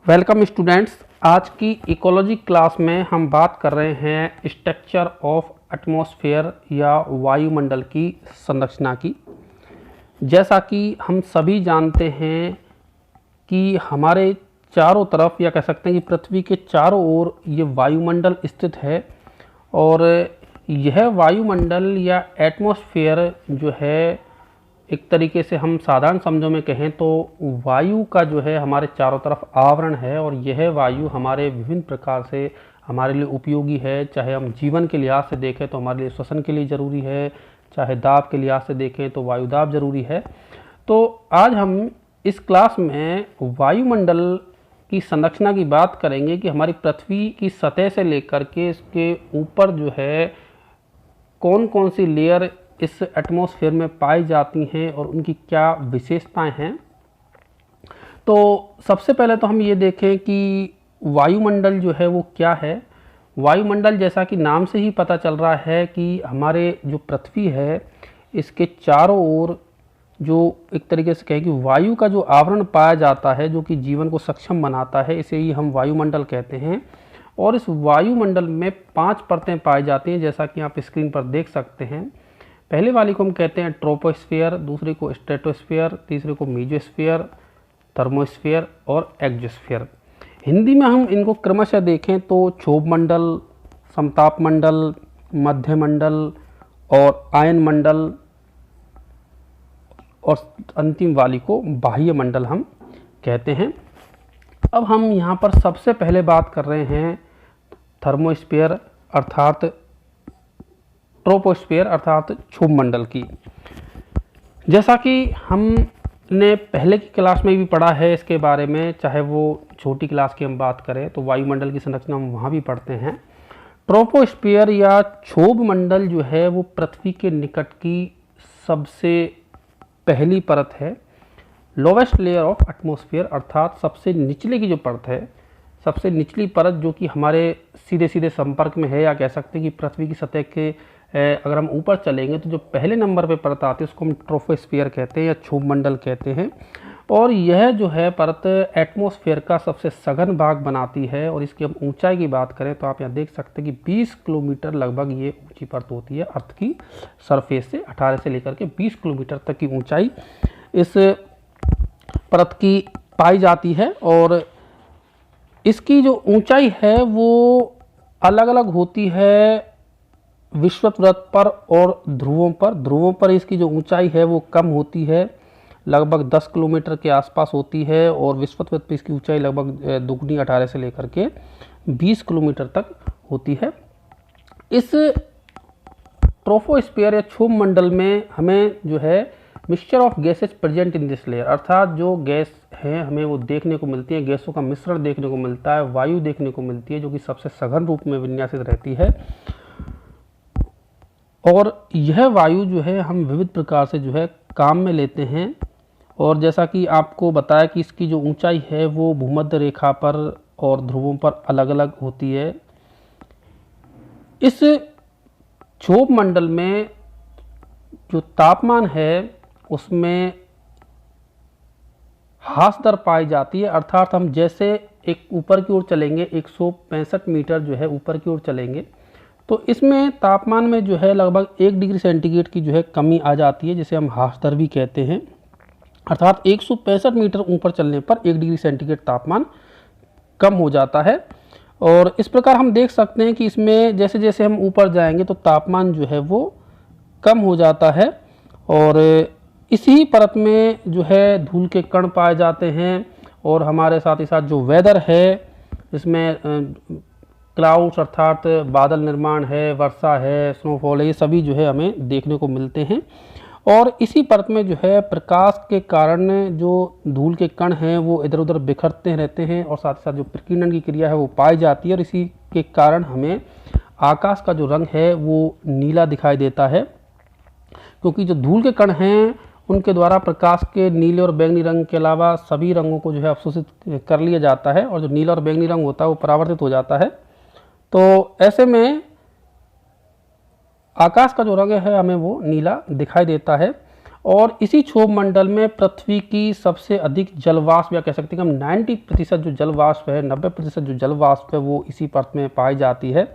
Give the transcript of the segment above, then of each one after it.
Welcome students. आज की ecology class में हम बात कर रहे हैं स्ट्रक्चर ऑफ एटमॉस्फेयर या वायुमंडल की संरचना की। जैसा कि हम सभी जानते हैं कि हमारे चारों तरफ या कह सकते हैं कि पृथ्वी के चारों ओर ये वायुमंडल स्थित है और यह वायुमंडल या एटमॉस्फेयर जो है एक तरीके से हम साधारण शब्दों में कहें तो वायु का जो है हमारे चारों तरफ आवरण है और यह वायु हमारे विभिन्न प्रकार से हमारे लिए उपयोगी है। चाहे हम जीवन के लिहाज से देखें तो हमारे लिए श्वसन के लिए ज़रूरी है, चाहे दाब के लिहाज से देखें तो वायु दाब ज़रूरी है। तो आज हम इस क्लास में वायुमंडल की संरचना की बात करेंगे कि हमारी पृथ्वी की सतह से लेकर के इसके ऊपर जो है कौन कौन सी लेयर इस एटमॉस्फेयर में पाई जाती हैं और उनकी क्या विशेषताएं हैं। तो सबसे पहले तो हम ये देखें कि वायुमंडल जो है वो क्या है। वायुमंडल जैसा कि नाम से ही पता चल रहा है कि हमारे जो पृथ्वी है इसके चारों ओर जो एक तरीके से कहें कि वायु का जो आवरण पाया जाता है जो कि जीवन को सक्षम बनाता है, इसे ही हम वायुमंडल कहते हैं। और इस वायुमंडल में 5 परतें पाई जाती हैं जैसा कि आप स्क्रीन पर देख सकते हैं। पहले वाली को हम कहते हैं ट्रोपोस्फीयर, दूसरे को स्ट्रेटोस्फीयर, तीसरे को मीजोस्फीयर, थर्मोस्फीयर और एक्सोस्फीयर। हिंदी में हम इनको क्रमशः देखें तो क्षोभ मंडल, समताप मंडल, मध्य मंडल और आयन मंडल और अंतिम वाली को बाह्य मंडल हम कहते हैं। अब हम यहाँ पर सबसे पहले बात कर रहे हैं थर्मोस्फीयर अर्थात ट्रोपोस्फीयर अर्थात क्षोभ मंडल की। जैसा कि हमने पहले की क्लास में भी पढ़ा है इसके बारे में, चाहे वो छोटी क्लास की हम बात करें तो वायुमंडल की संरचना हम वहाँ भी पढ़ते हैं। ट्रोपोस्फीयर या क्षोभ मंडल जो है वो पृथ्वी के निकट की सबसे पहली परत है। लोवेस्ट लेयर ऑफ एटमॉस्फेयर अर्थात सबसे निचले की जो परत है, सबसे निचली परत जो कि हमारे सीधे सीधे संपर्क में है, या कह सकते हैं कि पृथ्वी की सतह के अगर हम ऊपर चलेंगे तो जो पहले नंबर पे परत आती है उसको हम ट्रोपोस्फीयर कहते हैं या क्षोभ मंडल कहते हैं। और यह जो है परत एटमॉस्फेयर का सबसे सघन भाग बनाती है। और इसकी हम ऊंचाई की बात करें तो आप यहाँ देख सकते हैं कि 20 किलोमीटर लगभग ये ऊंची परत होती है। अर्थ की सरफेस से 18 से लेकर के 20 किलोमीटर तक की ऊंचाई इस परत की पाई जाती है। और इसकी जो ऊंचाई है वो अलग अलग होती है विषुववृत्त पर और ध्रुवों पर। ध्रुवों पर इसकी जो ऊंचाई है वो कम होती है, लगभग 10 किलोमीटर के आसपास होती है। और विषुववृत्त पर इसकी ऊंचाई लगभग दुगनी 18 से लेकर के 20 किलोमीटर तक होती है। इस ट्रोपोस्फीयर या क्षोभ मंडल में हमें जो है mixture of gases present in this layer अर्थात जो गैस हैं हमें वो देखने को मिलती है, गैसों का मिश्रण देखने को मिलता है, वायु देखने को मिलती है जो कि सबसे सघन रूप में विन्यासित रहती है। और यह वायु जो है हम विविध प्रकार से जो है काम में लेते हैं। और जैसा कि आपको बताया कि इसकी जो ऊंचाई है वो भूमध्य रेखा पर और ध्रुवों पर अलग अलग होती है। इस क्षोभ मंडल में जो तापमान है उसमें ह्रास दर पाई जाती है, अर्थात हम जैसे एक ऊपर की ओर चलेंगे 165 मीटर जो है ऊपर की ओर चलेंगे तो इसमें तापमान में जो है लगभग 1 डिग्री सेंटीग्रेड की जो है कमी आ जाती है, जिसे हम ह्रास दर भी कहते हैं। अर्थात 165 मीटर ऊपर चलने पर 1 डिग्री सेंटीग्रेड तापमान कम हो जाता है। और इस प्रकार हम देख सकते हैं कि इसमें जैसे जैसे हम ऊपर जाएंगे तो तापमान जो है वो कम हो जाता है। और इसी परत में जो है धूल के कण पाए जाते हैं। और हमारे साथ ही साथ जो वेदर है इसमें क्लाउड्स अर्थात बादल निर्माण है, वर्षा है, स्नोफॉल है, ये सभी जो है हमें देखने को मिलते हैं। और इसी परत में जो है प्रकाश के कारण जो धूल के कण हैं वो इधर उधर बिखरते रहते हैं और साथ ही साथ जो प्रकीर्णन की क्रिया है वो पाई जाती है। और इसी के कारण हमें आकाश का जो रंग है वो नीला दिखाई देता है, क्योंकि जो धूल के कण हैं उनके द्वारा प्रकाश के नीले और बैंगनी रंग के अलावा सभी रंगों को जो है अवशोषित कर लिया जाता है और जो नीला और बैंगनी रंग होता है वो परावर्तित हो जाता है। तो ऐसे में आकाश का जो रंग है हमें वो नीला दिखाई देता है। और इसी क्षोभ मंडल में पृथ्वी की सबसे अधिक जलवाष्प, या कह सकते हैं कि हम 90% जो जलवाष्प है, 90% जो जलवाष्प है वो इसी परत में पाई जाती है।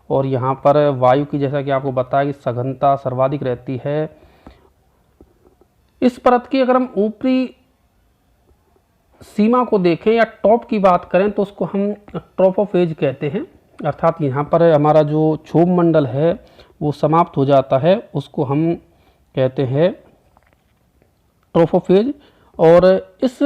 और यहाँ पर वायु की, जैसा कि आपको बताया कि सघनता सर्वाधिक रहती है। इस परत की अगर हम ऊपरी सीमा को देखें या टॉप की बात करें तो उसको हम ट्रोपोफेज कहते हैं, अर्थात यहाँ पर हमारा जो क्षोभ मंडल है वो समाप्त हो जाता है, उसको हम कहते हैं ट्रोपोफेज। और इस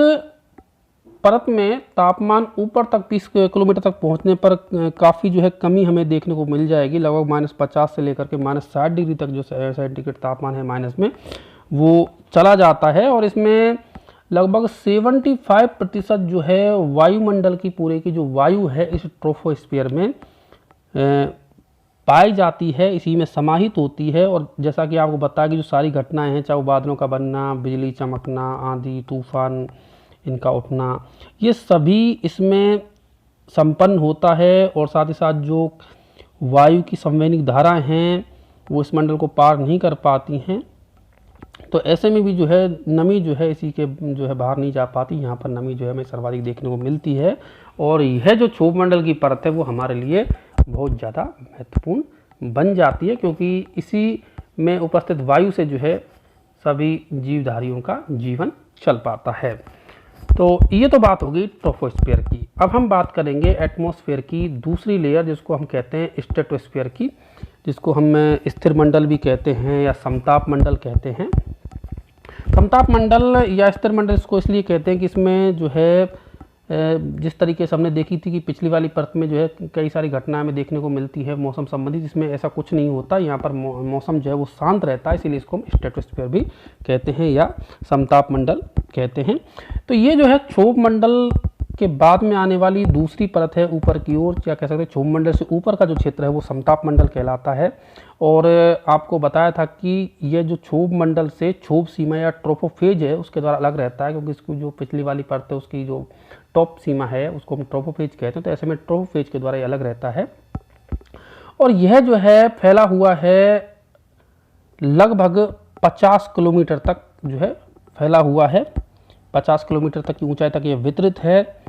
परत में तापमान ऊपर तक 30 किलोमीटर तक पहुंचने पर काफ़ी जो है कमी हमें देखने को मिल जाएगी। लगभग -50 से लेकर के -60 डिग्री तक जो सेंटीग्रेड तापमान है माइनस में, वो चला जाता है। और इसमें लगभग 75% जो है वायुमंडल की पूरे की जो वायु है इस ट्रोपोस्फीयर में पाई जाती है, इसी में समाहित होती है। और जैसा कि आपको बताया कि जो सारी घटनाएं हैं, चाहे वो बादलों का बनना, बिजली चमकना, आंधी तूफान इनका उठना, ये सभी इसमें संपन्न होता है। और साथ ही साथ जो वायु की संवैनिक धाराएं हैं वो इस मंडल को पार नहीं कर पाती हैं। तो ऐसे में भी जो है नमी जो है इसी के जो है बाहर नहीं जा पाती। यहाँ पर नमी जो है हमें सर्वाधिक देखने को मिलती है। और यह जो क्षोभ मंडल की परत है वो हमारे लिए बहुत ज़्यादा महत्वपूर्ण बन जाती है, क्योंकि इसी में उपस्थित वायु से जो है सभी जीवधारियों का जीवन चल पाता है। तो ये तो बात होगी ट्रोपोस्फीयर की। अब हम बात करेंगे एटमॉस्फेयर की दूसरी लेयर, जिसको हम कहते हैं स्ट्रेटोस्फीयर की, जिसको हम स्थिर मंडल भी कहते हैं या समताप मंडल कहते हैं। समताप मंडल या स्थिर मंडल इसको इसलिए कहते हैं कि इसमें जो है जिस तरीके से हमने देखी थी कि पिछली वाली परत में जो है कई सारी घटनाएं हमें देखने को मिलती है मौसम संबंधित, इसमें ऐसा कुछ नहीं होता। यहाँ पर मौसम जो है वो शांत रहता है, इसीलिए इसको हम स्ट्रेटोस्फीयर भी कहते हैं या समताप मंडल कहते हैं। तो ये जो है क्षोभ मंडल के बाद में आने वाली दूसरी परत है ऊपर की ओर, क्या कह सकते हैं क्षोभ मंडल से ऊपर का जो क्षेत्र है वो समताप मंडल कहलाता है। और आपको बताया था कि यह जो क्षोभ मंडल से क्षोभ सीमा या ट्रोपोफेज है उसके द्वारा अलग रहता है, क्योंकि इसकी जो पिछली वाली परत है उसकी जो टॉप सीमा है उसको हम ट्रोपोफेज कहते हैं। तो ऐसे में ट्रोपोफेज के द्वारा ये अलग रहता है। और यह जो है फैला हुआ है लगभग 50 किलोमीटर तक जो है फैला हुआ है, 50 किलोमीटर तक की ऊंचाई तक ये वितरित है।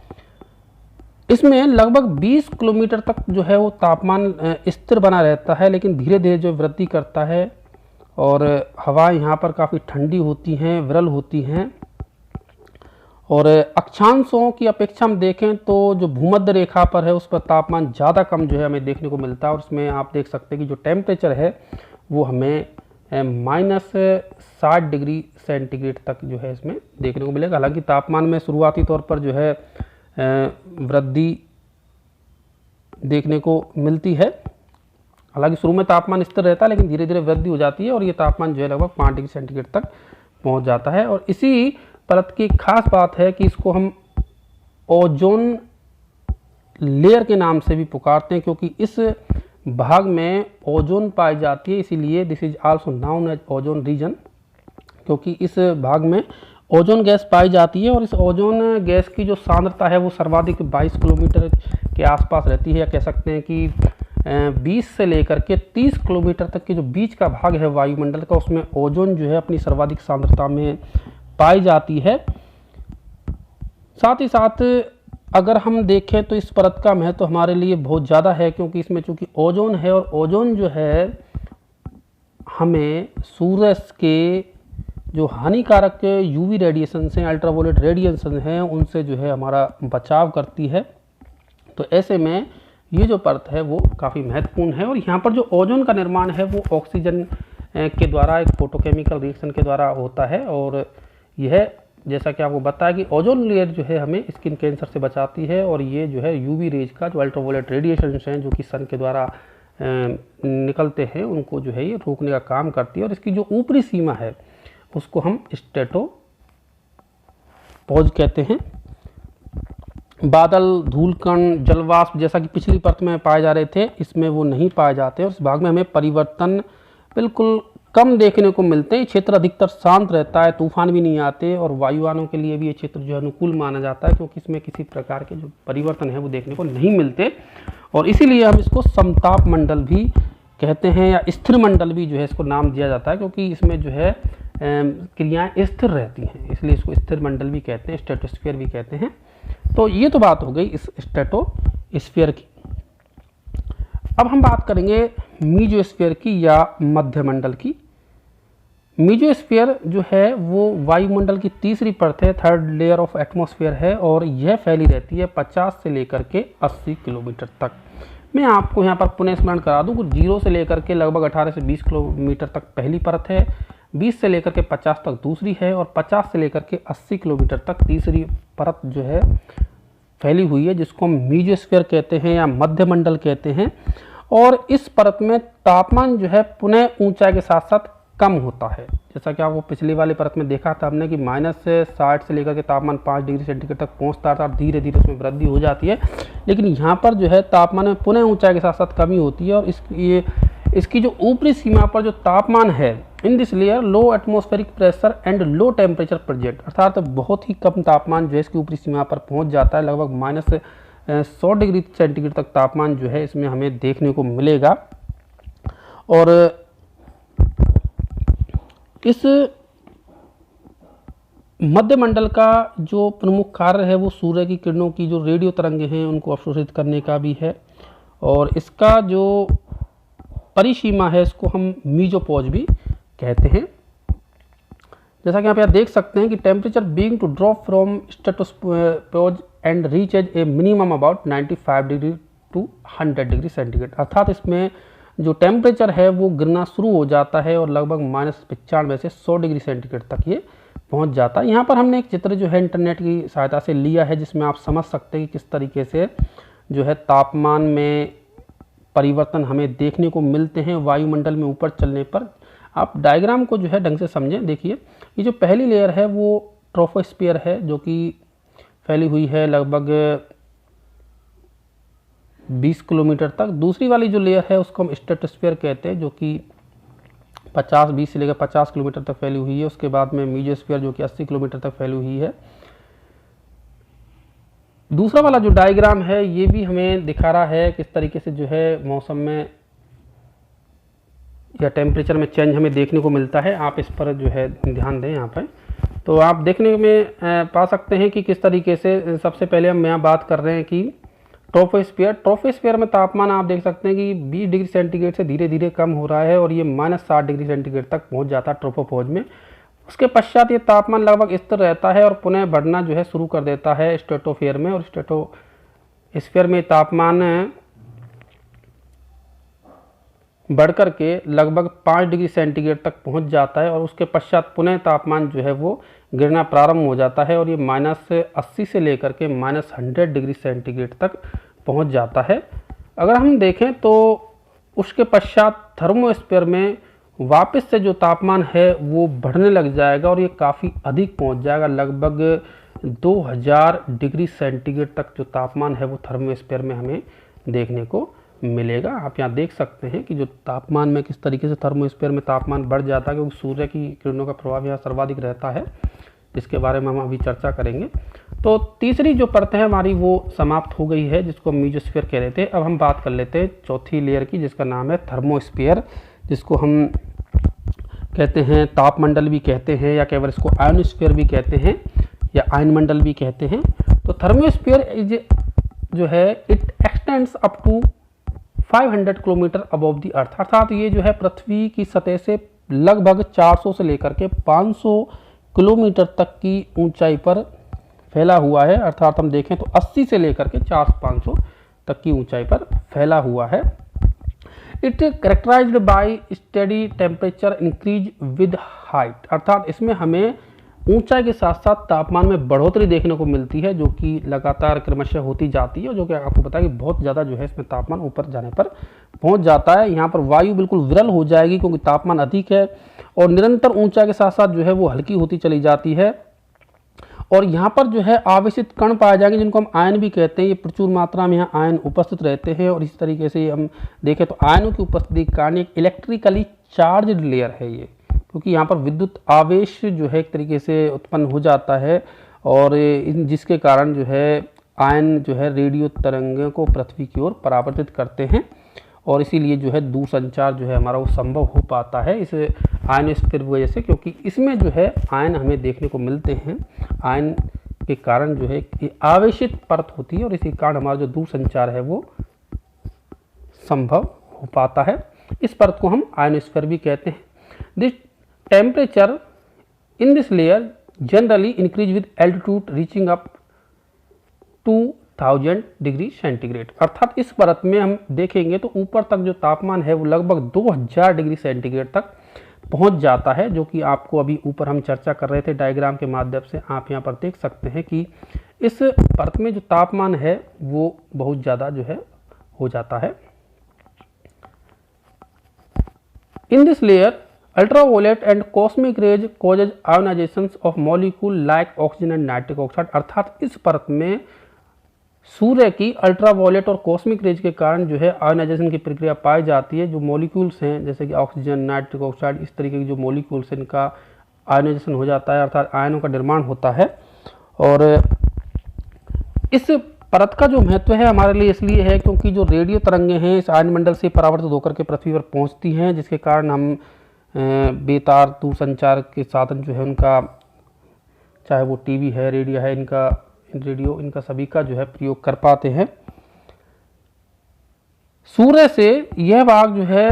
इसमें लगभग 20 किलोमीटर तक जो है वो तापमान स्थिर बना रहता है, लेकिन धीरे धीरे जो वृद्धि करता है। और हवाएं यहाँ पर काफ़ी ठंडी होती हैं, विरल होती हैं। और अक्षांशों की अपेक्षा हम देखें तो जो भूमध्य रेखा पर है उस पर तापमान ज़्यादा कम जो है हमें देखने को मिलता है। और इसमें आप देख सकते हैं कि जो टेम्परेचर है वो हमें -60 डिग्री सेंटीग्रेड तक जो है इसमें देखने को मिलेगा। हालांकि तापमान में शुरुआती तौर पर जो है वृद्धि देखने को मिलती है। हालांकि शुरू में तापमान स्थिर रहता है, लेकिन धीरे धीरे वृद्धि हो जाती है और ये तापमान जो है लगभग 5 डिग्री सेंटीग्रेड तक पहुंच जाता है। और इसी परत की खास बात है कि इसको हम ओजोन लेयर के नाम से भी पुकारते हैं, क्योंकि इस भाग में ओजोन पाई जाती है, इसीलिए this is also known as ozone region, क्योंकि इस भाग में ओजोन गैस पाई जाती है। और इस ओजोन गैस की जो सांद्रता है वो सर्वाधिक 22 किलोमीटर के आसपास रहती है, या कह सकते हैं कि 20 से लेकर के 30 किलोमीटर तक के जो बीच का भाग है वायुमंडल का, उसमें ओजोन जो है अपनी सर्वाधिक सांद्रता में पाई जाती है। साथ ही साथ अगर हम देखें तो इस परत का महत्व हमारे लिए बहुत ज़्यादा है, क्योंकि इसमें चूंकि ओजोन है और ओजोन जो है हमें सूरज के जो हानिकारक यूवी रेडिएशन हैं, अल्ट्रावायलेट रेडिएशन हैं, उनसे जो है हमारा बचाव करती है। तो ऐसे में ये जो परत है वो काफ़ी महत्वपूर्ण है। और यहाँ पर जो ओजोन का निर्माण है वो ऑक्सीजन के द्वारा एक फोटोकेमिकल रिएक्शन के द्वारा होता है। और यह जैसा कि आपको बताया कि ओजोन लेयर जो है हमें स्किन कैंसर से बचाती है। और ये जो है यूवी रेज का जो अल्ट्रावायलेट रेडिएशन हैं जो कि सन के द्वारा निकलते हैं उनको जो है ये रोकने का काम करती है। और इसकी जो ऊपरी सीमा है उसको हम स्ट्रेटोपोज कहते हैं। बादल, धूलकण, जलवाष्प जैसा कि पिछली परत में पाए जा रहे थे, इसमें वो नहीं पाए जाते। और इस भाग में हमें परिवर्तन बिल्कुल कम देखने को मिलते हैं। क्षेत्र अधिकतर शांत रहता है, तूफान भी नहीं आते। और वायुयानों के लिए भी ये क्षेत्र जो है अनुकूल माना जाता है, क्योंकि इसमें किसी प्रकार के जो परिवर्तन है वो देखने को नहीं मिलते। और इसीलिए हम इसको समताप मंडल भी कहते हैं, या स्थिर मंडल भी जो है इसको नाम दिया जाता है, क्योंकि इसमें जो है क्रियाएं स्थिर रहती हैं, इसलिए इसको स्थिर मंडल भी कहते हैं, स्ट्रेटोस्फीयर भी कहते हैं। तो ये तो बात हो गई इस स्ट्रेटोस्फीयर की। अब हम बात करेंगे मीजोस्फीयर की या मध्यमंडल की। मीजोस्फीयर जो है वो वायुमंडल की तीसरी परत है, थर्ड लेयर ऑफ एटमॉस्फेयर है, और यह फैली रहती है 50 से लेकर के 80 किलोमीटर तक। मैं आपको यहाँ पर पुनः स्मरण करा दूँ, 0 से लेकर के लगभग 18 से 20 किलोमीटर तक पहली परत है, 20 से लेकर के 50 तक दूसरी है, और 50 से लेकर के 80 किलोमीटर तक तीसरी परत जो है फैली हुई है, जिसको हम मीजोस्फीयर कहते हैं या मध्यमंडल कहते हैं। और इस परत में तापमान जो है पुनः ऊंचाई के साथ साथ कम होता है, जैसा कि आप वो पिछली वाली परत में देखा था हमने कि -60 से लेकर के तापमान 5 डिग्री सेंटीग्रेड तक पहुंचता था, धीरे धीरे उसमें वृद्धि हो जाती है। लेकिन यहाँ पर जो है तापमान में पुनः ऊंचाई के साथ साथ कमी होती है, और इसकी जो ऊपरी सीमा पर जो तापमान है, in this layer low atmospheric pressure and low temperature present, अर्थात बहुत ही कम तापमान जो है इसकी ऊपरी सीमा पर पहुँच जाता है, लगभग -100 डिग्री सेंटीग्रेड तक तापमान जो है इसमें हमें देखने को मिलेगा। और इस मध्यमंडल का जो प्रमुख कार्य है वो सूर्य की किरणों की जो रेडियो तरंगे हैं उनको अवशोषित करने का भी है, और इसका जो परिसीमा है इसको हम मीजोपॉज भी कहते हैं। जैसा कि आप यहाँ देख सकते हैं कि temperature being to drop from stratosphere and reach as a minimum about 95 degree to 100 degree centigrade, अर्थात इसमें जो टेम्परेचर है वो गिरना शुरू हो जाता है और लगभग -95 से 100 डिग्री सेंटीग्रेड तक ये पहुंच जाता है। यहाँ पर हमने एक चित्र जो है इंटरनेट की सहायता से लिया है, जिसमें आप समझ सकते हैं कि किस तरीके से जो है तापमान में परिवर्तन हमें देखने को मिलते हैं वायुमंडल में ऊपर चलने पर। आप डायग्राम को जो है ढंग से समझें। देखिए, ये जो पहली लेयर है वो ट्रोपोस्फीयर है, जो कि फैली हुई है लगभग 20 किलोमीटर तक। दूसरी वाली जो लेयर है उसको हम स्ट्रेटोस्फीयर कहते हैं, जो कि 20 से लेकर 50 किलोमीटर तक फैली हुई है। उसके बाद में मीजोस्फीयर जो कि 80 किलोमीटर तक फैली हुई है। दूसरा वाला जो डायग्राम है ये भी हमें दिखा रहा है किस तरीके से जो है मौसम में या टेम्परेचर में चेंज हमें देखने को मिलता है। आप इस पर जो है ध्यान दें यहाँ पर, तो आप देखने में पा सकते हैं कि किस तरीके से। सबसे पहले हम यहाँ बात कर रहे हैं कि ट्रोपोस्फीयर में तापमान आप देख सकते हैं कि 20 डिग्री सेंटीग्रेड से धीरे धीरे कम हो रहा है और ये -60 डिग्री सेंटीग्रेड तक पहुंच जाता है ट्रोपोपॉज में। उसके पश्चात ये तापमान लगभग स्थिर रहता है और पुनः बढ़ना जो है शुरू कर देता है स्ट्रेटोस्फीयर में, और स्ट्रेटोस्फीयर में तापमान बढ़कर के लगभग 5 डिग्री सेंटीग्रेड तक पहुंच जाता है, और उसके पश्चात पुनः तापमान जो है वो गिरना प्रारंभ हो जाता है और ये -80 से लेकर के -100 डिग्री सेंटीग्रेड तक पहुंच जाता है। अगर हम देखें तो उसके पश्चात थर्मोस्फीयर में वापस से जो तापमान है वो बढ़ने लग जाएगा और ये काफ़ी अधिक पहुंच जाएगा, लगभग 2000 डिग्री सेंटीग्रेड तक जो तापमान है वो थर्मोस्फीयर में हमें देखने को मिलेगा। आप यहाँ देख सकते हैं कि जो तापमान में किस तरीके से थर्मोस्फीयर में तापमान बढ़ जाता है, क्योंकि सूर्य की किरणों का प्रभाव यहाँ सर्वाधिक रहता है, जिसके बारे में हम अभी चर्चा करेंगे। तो तीसरी जो परत है हमारी वो समाप्त हो गई है, जिसको मीजोस्फीयर कह रहे थे। अब हम बात कर लेते हैं चौथी लेयर की, जिसका नाम है थर्मोस्फीयर, जिसको हम कहते हैं तापमंडल भी कहते हैं, या केवल इसको आयोनोस्फीयर भी कहते हैं, या आयनमंडल भी कहते हैं। तो थर्मोस्फीयर जो है it extends up to 500 kilometre above the earth, अर्थात ये जो है पृथ्वी की सतह से लगभग 400 से लेकर के 500 किलोमीटर तक की ऊंचाई पर फैला हुआ है। अर्थात हम देखें तो 80 से लेकर के 400-500 तक की ऊंचाई पर फैला हुआ है। It characterised by steady temperature increase with height, अर्थात इसमें हमें ऊंचाई के साथ साथ तापमान में बढ़ोतरी देखने को मिलती है, जो कि लगातार क्रमशः होती जाती है, जो कि आपको पता है कि बहुत ज़्यादा जो है इसमें तापमान ऊपर जाने पर पहुंच जाता है। यहाँ पर वायु बिल्कुल विरल हो जाएगी क्योंकि तापमान अधिक है, और निरंतर ऊंचाई के साथ साथ जो है वो हल्की होती चली जाती है। और यहाँ पर जो है आवेशित कण पाए जाएंगे, जिनको हम आयन भी कहते हैं। ये प्रचुर मात्रा में यहाँ आयन उपस्थित रहते हैं, और इस तरीके से हम देखें तो आयनों की उपस्थिति के कारण एक इलेक्ट्रिकली चार्ज्ड लेयर है ये, क्योंकि यहाँ पर विद्युत आवेश जो है एक तरीके से उत्पन्न हो जाता है, और जिसके कारण जो है आयन जो है रेडियो तरंगों को पृथ्वी की ओर परावर्तित करते हैं, और इसीलिए जो है दूरसंचार जो है हमारा वो संभव हो पाता है। इस आयनोस्फीयर की वजह से, क्योंकि इसमें जो है आयन हमें देखने को मिलते हैं। आयन के कारण जो है कि आवेशित परत होती है और इसी कारण हमारा जो दूर संचार है वो संभव हो पाता है। इस परत को हम आयनोस्फीयर भी कहते हैं। This temperature in this layer generally increase with altitude reaching up 2000 degree centigrade. अर्थात इस परत में हम देखेंगे तो ऊपर तक जो तापमान है वो लगभग 2000 डिग्री सेंटीग्रेड तक पहुंच जाता है, जो कि आपको अभी ऊपर हम चर्चा कर रहे थे डायग्राम के माध्यम से आप यहाँ पर देख सकते हैं कि इस परत में जो तापमान है वो बहुत ज़्यादा जो है हो जाता है। In this layer ultraviolet and cosmic rays causes ionisations of molecule like oxygen and nitric oxide. अर्थात इस परत में सूर्य की अल्ट्रावायलेट और कॉस्मिक रेज के कारण जो है आयोनाइजेशन की प्रक्रिया पाई जाती है। जो मॉलिक्यूल्स हैं जैसे कि ऑक्सीजन, नाइट्रिक ऑक्साइड, इस तरीके के जो मॉलिक्यूल्स हैं इनका आयोनाइजेशन हो जाता है, अर्थात आयनों का निर्माण होता है। और इस परत का जो महत्व है हमारे लिए इसलिए है क्योंकि जो रेडियो तरंगें हैं इस आयनमंडल से परावर्तित होकर के पृथ्वी पर पहुंचती हैं, जिसके कारण हम बेतार दूरसंचार के साधन जो है उनका, चाहे वो टीवी है, रेडियो है, इनका सभी का जो है प्रयोग कर पाते हैं। सूर्य से यह भाग जो है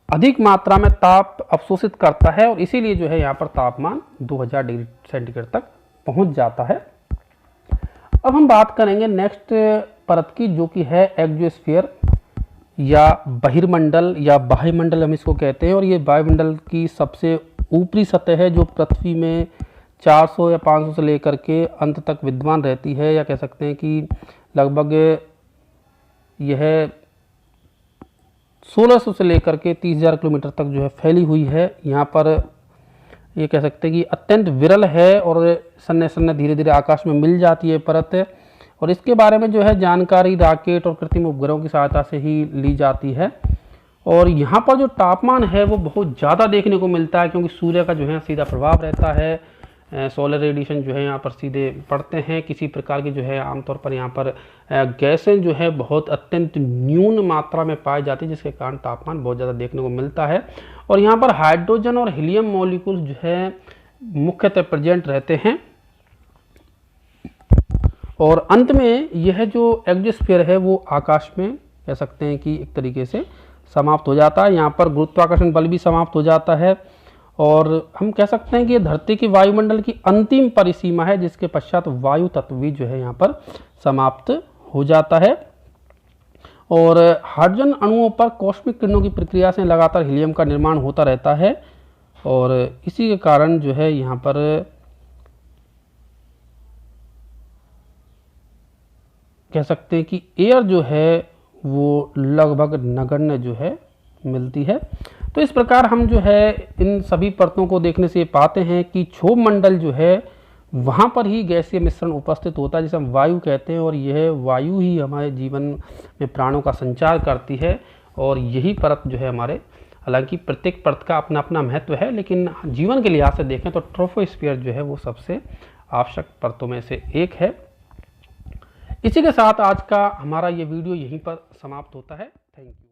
अधिक मात्रा में ताप अवशोषित करता है और इसीलिए जो है यहाँ पर तापमान 2000 डिग्री सेंटीग्रेड तक पहुंच जाता है। अब हम बात करेंगे नेक्स्ट परत की, जो कि है एक्सोस्फीयर या बहिर्मंडल या वायुमंडल हम इसको कहते हैं। और ये वायुमंडल की सबसे ऊपरी सतह है जो पृथ्वी में 400 या 500 से लेकर के अंत तक विद्यमान रहती है, या कह सकते हैं कि लगभग यह 1600 से लेकर के 30,000 किलोमीटर तक जो है फैली हुई है। यहाँ पर ये कह सकते हैं कि अत्यंत विरल है और सन्ने सन्ने धीरे धीरे आकाश में मिल जाती है परत। और इसके बारे में जो है जानकारी रॉकेट और कृत्रिम उपग्रहों की सहायता से ही ली जाती है। और यहाँ पर जो तापमान है वो बहुत ज़्यादा देखने को मिलता है क्योंकि सूर्य का जो है सीधा प्रभाव रहता है, सोलर रेडिएशन जो है यहाँ पर सीधे पड़ते हैं। किसी प्रकार की जो है आमतौर पर यहाँ पर गैसें जो है बहुत अत्यंत न्यून मात्रा में पाई जाती है, जिसके कारण तापमान बहुत ज़्यादा देखने को मिलता है। और यहाँ पर हाइड्रोजन और हीलियम मॉलिक्यूल्स जो है मुख्यतः प्रेजेंट रहते हैं। और अंत में यह जो एक्सोस्फीयर है वो आकाश में कह सकते हैं कि एक तरीके से समाप्त हो जाता है। यहाँ पर गुरुत्वाकर्षण बल भी समाप्त हो जाता है और हम कह सकते हैं कि ये धरती के वायुमंडल की अंतिम परिसीमा है, जिसके पश्चात वायु तत्व भी जो है यहाँ पर समाप्त हो जाता है। और हाइड्रोजन अणुओं पर कॉस्मिक किरणों की प्रक्रिया से लगातार हीलियम का निर्माण होता रहता है और इसी के कारण जो है यहाँ पर कह सकते हैं कि एयर जो है वो लगभग नगण्य जो है मिलती है। तो इस प्रकार हम जो है इन सभी परतों को देखने से पाते हैं कि क्षोभ मंडल जो है वहाँ पर ही गैसीय मिश्रण उपस्थित होता है जिसे हम वायु कहते हैं, और यह वायु ही हमारे जीवन में प्राणों का संचार करती है। और यही परत जो है हमारे, हालांकि प्रत्येक परत का अपना अपना महत्व है, लेकिन जीवन के लिहाज से देखें तो ट्रोपोस्फीयर जो है वो सबसे आवश्यक परतों में से एक है। इसी के साथ आज का हमारा ये वीडियो यहीं पर समाप्त होता है। Thank you.